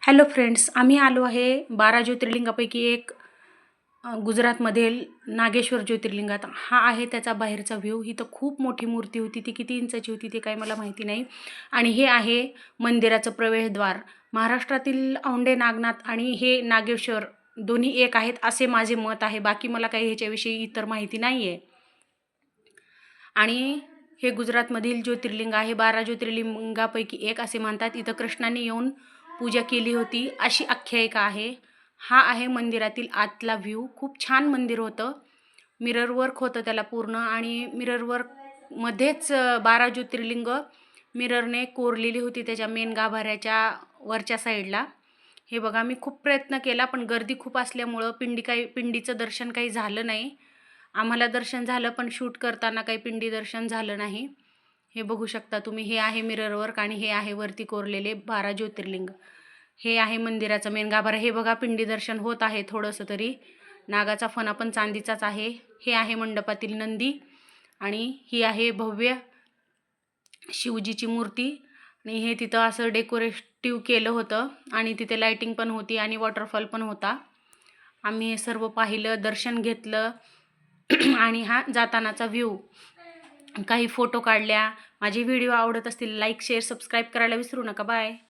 Hello friends, आम्ही आलो आहे 12 ज्योतिर्लिंगापैकी एक गुजरातमधील नागेश्वर ज्योतिर्लिंगात. हा आहे त्याचा बाहेरचा व्ह्यू. ही तर खूप मोठी मूर्ती होती. ती किती इंचाची होती ते काही मला माहिती नाही. आणि हे आहे मंदिराचं प्रवेशद्वार. महाराष्ट्रातील औंढे नागनाथ आणि हे नागेश्वर दोन्ही एक आहेत असे माझे मत आहे. बाकी मला काही ह्याच्याविषयी इतर माहिती नाही आहे. आणि हे गुजरातमधील ज्योतिर्लिंग आहे. 12 ज्योतिर्लिंगापैकी एक असे म्हणतात. इथं कृष्णाने येऊन पूजा केली होती अशी आख्यायिका आहे. हा आहे मंदिरातील आतला व्ह्यू. खूप छान मंदिर होतं. मिरर वर्क होतं त्याला पूर्ण आणि मिरर वर्कमध्येच 12 ज्योतिर्लिंग मिररने कोरलेली होती त्याच्या मेन गाभाऱ्याच्या वरच्या साईडला. हे बघा, मी खूप प्रयत्न केला पण गर्दी खूप असल्यामुळं पिंडीचं दर्शन काही झालं नाही. आम्हाला दर्शन झालं पण शूट करताना काही पिंडी दर्शन झालं नाही. हे बघू शकता तुम्ही. हे आहे मिरर वर्क आणि हे आहे वरती कोरलेले 12 ज्योतिर्लिंग. हे आहे मंदिराचं मेन गाभारा. हे बघा, पिंडी दर्शन होत आहे थोडंसं तरी. नागाचा फणा पण चांदीचाच आहे. हे आहे मंडपातील नंदी आणि ही आहे भव्य शिवजीची मूर्ती. आणि हे तिथं असं डेकोरेटिव्ह केलं होतं आणि तिथे लाइटिंग पण होती आणि वॉटरफॉल पण होता. आम्ही हे सर्व पाहिलं, दर्शन घेतलं आणि हा जातानाचा व्ह्यू. काही फोटो काढल्या. माझे व्हिडिओ आवडत असतील लाईक शेअर सबस्क्राईब करायला विसरू नका. बाय.